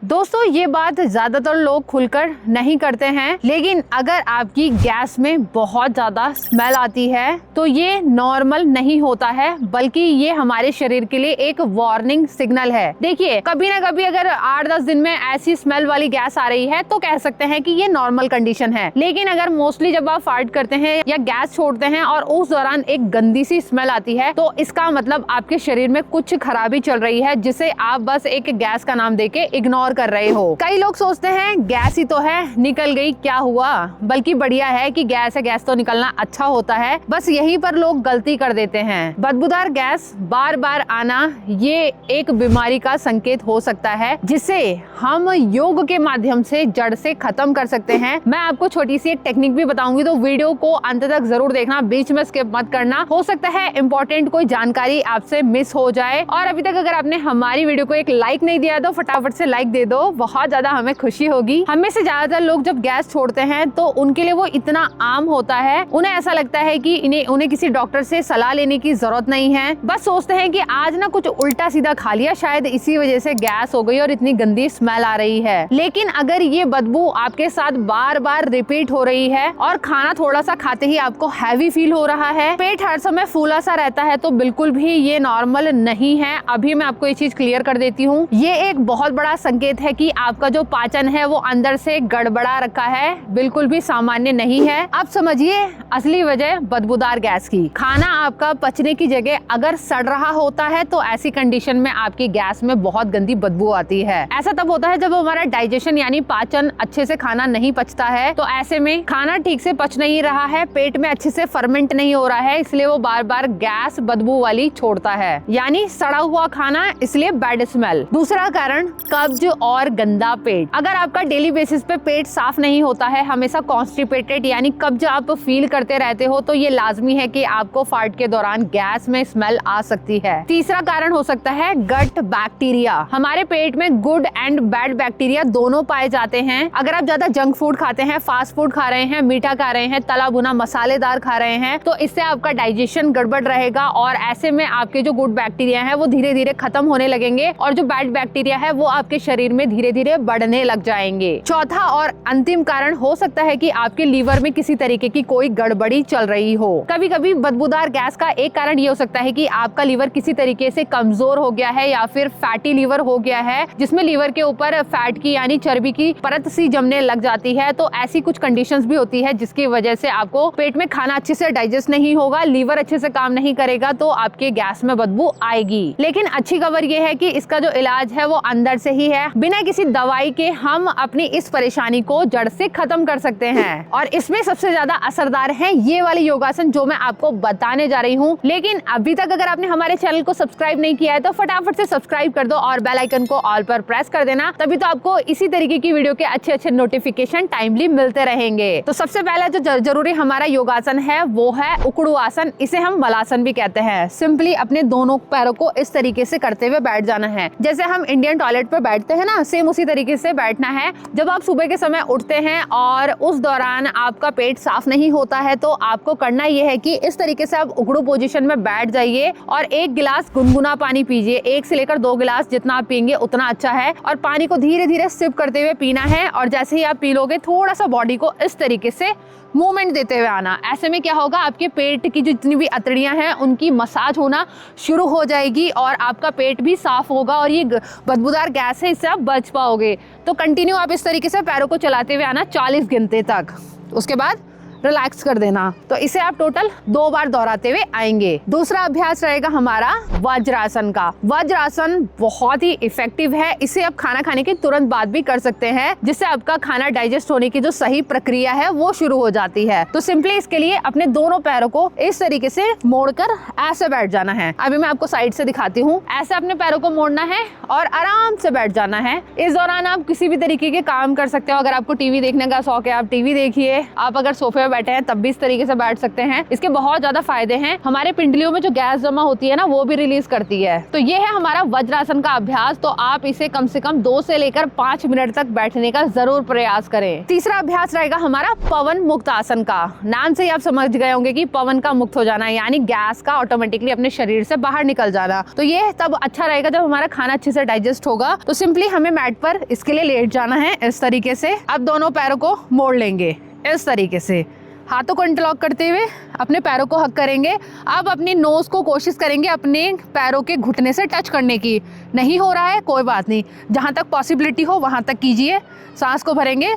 दोस्तों ये बात ज्यादातर लोग खुलकर नहीं करते हैं, लेकिन अगर आपकी गैस में बहुत ज्यादा स्मेल आती है तो ये नॉर्मल नहीं होता है, बल्कि ये हमारे शरीर के लिए एक वार्निंग सिग्नल है। देखिए कभी ना कभी अगर 8-10 दिन में ऐसी स्मेल वाली गैस आ रही है तो कह सकते हैं कि ये नॉर्मल कंडीशन है, लेकिन अगर मोस्टली जब आप फार्ट करते हैं या गैस छोड़ते हैं और उस दौरान एक गंदी सी स्मेल आती है तो इसका मतलब आपके शरीर में कुछ खराबी चल रही है, जिसे आप बस एक गैस का नाम देके इग्नोर कर रहे हो। कई लोग सोचते हैं गैस ही तो है, निकल गई क्या हुआ, बल्कि बढ़िया है कि गैस है, गैस तो निकलना अच्छा होता है। बस यहीं पर लोग गलती कर देते हैं। बदबूदार गैस बार बार आना ये एक बीमारी का संकेत हो सकता है, जिसे हम योग के माध्यम से जड़ से खत्म कर सकते हैं। मैं आपको छोटी सी एक टेक्निक भी बताऊंगी, तो वीडियो को अंत तक जरूर देखना, बीच में स्किप मत करना। हो सकता है इंपॉर्टेंट कोई जानकारी आपसे मिस हो जाए। और अभी तक अगर आपने हमारी वीडियो को एक लाइक नहीं दिया तो फटाफट से लाइक दे दो, बहुत ज्यादा हमें खुशी होगी। हमें से ज्यादातर लोग जब गैस छोड़ते हैं तो उनके लिए वो इतना आम होता है, उन्हें ऐसा लगता है कि उन्हें किसी डॉक्टर से सलाह लेने की जरूरत नहीं है। बस सोचते हैं कि आज ना कुछ उल्टा सीधा खा लिया, शायद इसी वजह से गैस हो गई और इतनी गंदी स्मेल आ रही है। लेकिन अगर ये बदबू आपके साथ बार बार रिपीट हो रही है और खाना थोड़ा सा खाते ही आपको हैवी फील हो रहा है, पेट हर समय फूला सा रहता है, तो बिल्कुल भी ये नॉर्मल नहीं है। अभी मैं आपको ये चीज क्लियर कर देती हूँ। ये एक बहुत बड़ा संकेत है कि आपका जो पाचन है वो अंदर से गड़बड़ा रखा है, बिल्कुल भी सामान्य नहीं है। अब समझिए असली वजह बदबूदार गैस की। खाना आपका पचने की जगह अगर सड़ रहा होता है तो ऐसी कंडीशन में आपकी गैस में बहुत गंदी बदबू आती है। ऐसा तब होता है जब हमारा डाइजेशन यानी पाचन अच्छे से खाना नहीं पचता है, तो ऐसे में खाना ठीक से पच नहीं रहा है, पेट में अच्छे से फर्मेंट नहीं हो रहा है, इसलिए वो बार बार गैस बदबू वाली छोड़ता है, यानी सड़ा हुआ खाना, इसलिए बैड स्मेल। दूसरा कारण कब्ज और गंदा पेट। अगर आपका डेली बेसिस पे पेट साफ नहीं होता है, हमेशा कॉन्स्टिपेटेड यानी कब्ज आप फील करते रहते हो, तो ये लाजमी है कि आपको फार्ट के दौरान गैस में स्मेल आ सकती है। तीसरा कारण हो सकता है गट बैक्टीरिया। हमारे पेट में गुड एंड बैड बैक्टीरिया दोनों पाए जाते हैं। अगर आप ज्यादा जंक फूड खाते हैं, फास्ट फूड खा रहे हैं, मीठा खा रहे हैं, तला भुना मसालेदार खा रहे हैं, तो इससे आपका डाइजेशन गड़बड़ रहेगा और ऐसे में आपके जो गुड बैक्टीरिया है वो धीरे धीरे खत्म होने लगेंगे और जो बैड बैक्टीरिया है वो आपके शरीर में धीरे धीरे बढ़ने लग जाएंगे। चौथा और अंतिम कारण हो सकता है कि आपके लीवर में किसी तरीके की कोई गड़बड़ी चल रही हो। कभी कभी बदबूदार गैस का एक कारण ये हो सकता है कि आपका लीवर किसी तरीके से कमजोर हो गया है या फिर फैटी लीवर हो गया है, जिसमें लीवर के ऊपर फैट की यानी चर्बी की परत सी जमने लग जाती है। तो ऐसी कुछ कंडीशंस भी होती है जिसकी वजह से आपको पेट में खाना अच्छे से डाइजेस्ट नहीं होगा, लीवर अच्छे से काम नहीं करेगा, तो आपके गैस में बदबू आएगी। लेकिन अच्छी खबर ये है कि इसका जो इलाज है वो अंदर से ही है। बिना किसी दवाई के हम अपनी इस परेशानी को जड़ से खत्म कर सकते हैं और इसमें सबसे ज्यादा असरदार है ये वाले योगासन जो मैं आपको बताने जा रही हूँ। लेकिन अभी तक अगर आपने हमारे चैनल को सब्सक्राइब नहीं किया है तो फटाफट से सब्सक्राइब कर दो और बेल आइकन को ऑल पर प्रेस कर देना, तभी तो आपको इसी तरीके की वीडियो के अच्छे अच्छे नोटिफिकेशन टाइमली मिलते रहेंगे। तो सबसे पहला जो जरूरी हमारा योगासन है वो है उकड़ू आसन, इसे हम मलासन भी कहते हैं। सिंपली अपने दोनों पैरों को इस तरीके से करते हुए बैठ जाना है, जैसे हम इंडियन टॉयलेट पे बैठते हैं ना, सेम उसी तरीके से बैठना है। जब आप सुबह के समय उठते हैं और उस दौरान आपका पेट साफ नहीं होता है तो आपको करना यह है कि इस तरीके से आप उकड़ू पोजीशन में बैठ जाइए और 1 गिलास गुनगुना पानी पीजिए। 1 से लेकर 2 गिलास जितना आप पिएंगे उतना अच्छा है और पानी को धीरे धीरे सिप करते हुए पीना है और जैसे ही आप पी लोगे थोड़ा सा बॉडी को इस तरीके से मूवमेंट देते हुए आना। ऐसे में क्या होगा, आपके पेट की जितनी भी अतड़ियां हैं उनकी मसाज होना शुरू हो जाएगी और आपका पेट भी साफ होगा और ये बदबूदार गैस है इससे आप बच पाओगे। तो कंटिन्यू आप इस तरीके से पैरों को चलाते हुए आना 40 गिनते तक, उसके बाद रिलैक्स कर देना। तो इसे आप टोटल 2 बार दोहराते हुए आएंगे। दूसरा अभ्यास रहेगा हमारा वज्रासन का। वज्रासन बहुत ही इफेक्टिव है, इसे आप खाना खाने के तुरंत बाद भी कर सकते हैं, जिससे आपका खाना डाइजेस्ट होने की जो सही प्रक्रिया है वो शुरू हो जाती है। तो सिंपली इसके लिए अपने दोनों पैरों को इस तरीके से मोड़कर ऐसे बैठ जाना है। अभी मैं आपको साइड से दिखाती हूँ। ऐसे अपने पैरों को मोड़ना है और आराम से बैठ जाना है। इस दौरान आप किसी भी तरीके के काम कर सकते हो। अगर आपको टीवी देखने का शौक है आप टीवी देखिए, आप अगर सोफे पे बैठे हैं तब भी इस तरीके से बैठ सकते हैं। इसके बहुत ज्यादा फायदे हैं। हमारे पिंडलियों में जो गैस जमा होती है ना, वो भी रिलीज करती है। तो ये है हमारा वज्रासन का अभ्यास। तो आप इसे कम से कम 2 से लेकर 5 मिनट तक बैठने का जरूर प्रयास करें। तीसरा अभ्यास रहेगा हमारा पवन मुक्त आसन का। नाम से ही आप समझ गए होंगे कि पवन का मुक्त हो जाना, यानी गैस का ऑटोमेटिकली अपने शरीर से बाहर निकल जाना। तो ये तब अच्छा रहेगा जब हमारा खाना अच्छे से डाइजेस्ट होगा। तो सिंपली हमें मैट पर इसके लिए लेट जाना है इस तरीके से। अब दोनों पैरों को मोड़ लेंगे इस तरीके से, हाथों को इंटरलॉक करते हुए अपने पैरों को हक करेंगे। अब अपनी नोज को कोशिश करेंगे अपने पैरों के घुटने से टच करने की। नहीं हो रहा है कोई बात नहीं, जहाँ तक पॉसिबिलिटी हो वहाँ तक कीजिए। सांस को भरेंगे,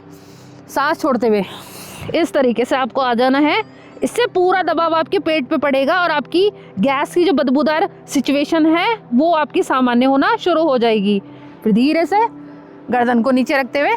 सांस छोड़ते हुए इस तरीके से आपको आ जाना है। इससे पूरा दबाव आपके पेट पे पड़ेगा और आपकी गैस की जो बदबूदार सिचुएशन है वो आपकी सामान्य होना शुरू हो जाएगी। फिर धीरे से गर्दन को नीचे रखते हुए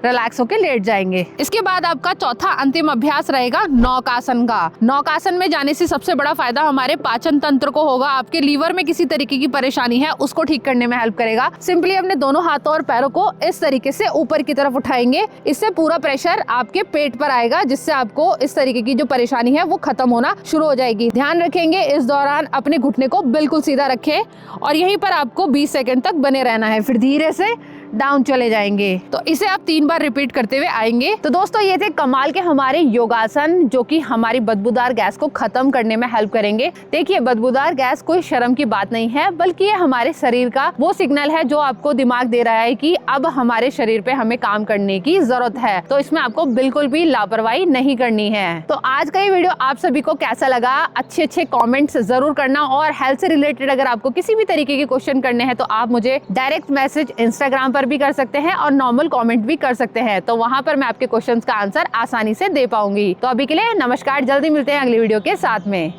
रिलैक्स होके लेट जाएंगे। इसके बाद आपका चौथा अंतिम अभ्यास रहेगा नौकासन का। नौकासन में जाने से सबसे बड़ा फायदा हमारे पाचन तंत्र को होगा। आपके लीवर में किसी तरीके की परेशानी है उसको ठीक करने में हेल्प करेगा। सिंपली अपने दोनों हाथों और पैरों को इस तरीके से ऊपर की तरफ उठाएंगे। इससे पूरा प्रेशर आपके पेट पर आएगा, जिससे आपको इस तरीके की जो परेशानी है वो खत्म होना शुरू हो जाएगी। ध्यान रखेंगे इस दौरान अपने घुटने को बिल्कुल सीधा रखें और यहीं पर आपको 20 सेकंड तक बने रहना है। फिर धीरे से डाउन चले जाएंगे। तो इसे आप 3 बार रिपीट करते हुए आएंगे। तो दोस्तों ये थे कमाल के हमारे योगासन, जो कि हमारी बदबूदार गैस को खत्म करने में हेल्प करेंगे। देखिए, बदबूदार गैस कोई शर्म की बात नहीं है, बल्कि ये हमारे शरीर का वो सिग्नल है जो आपको दिमाग दे रहा है कि अब हमारे शरीर पे हमें काम करने की जरूरत है। तो इसमें आपको बिल्कुल भी लापरवाही नहीं करनी है। तो आज का ये वीडियो आप सभी को कैसा लगा, अच्छे कमेंट्स जरूर करना। और हेल्थ से रिलेटेड अगर आपको किसी भी तरीके के क्वेश्चन करने हैं तो आप मुझे डायरेक्ट मैसेज इंस्टाग्राम पर भी कर सकते हैं और नॉर्मल कमेंट भी कर सकते हैं। तो वहां पर मैं आपके क्वेश्चंस का आंसर आसानी से दे पाऊंगी। तो अभी के लिए नमस्कार, जल्दी मिलते हैं अगली वीडियो के साथ में।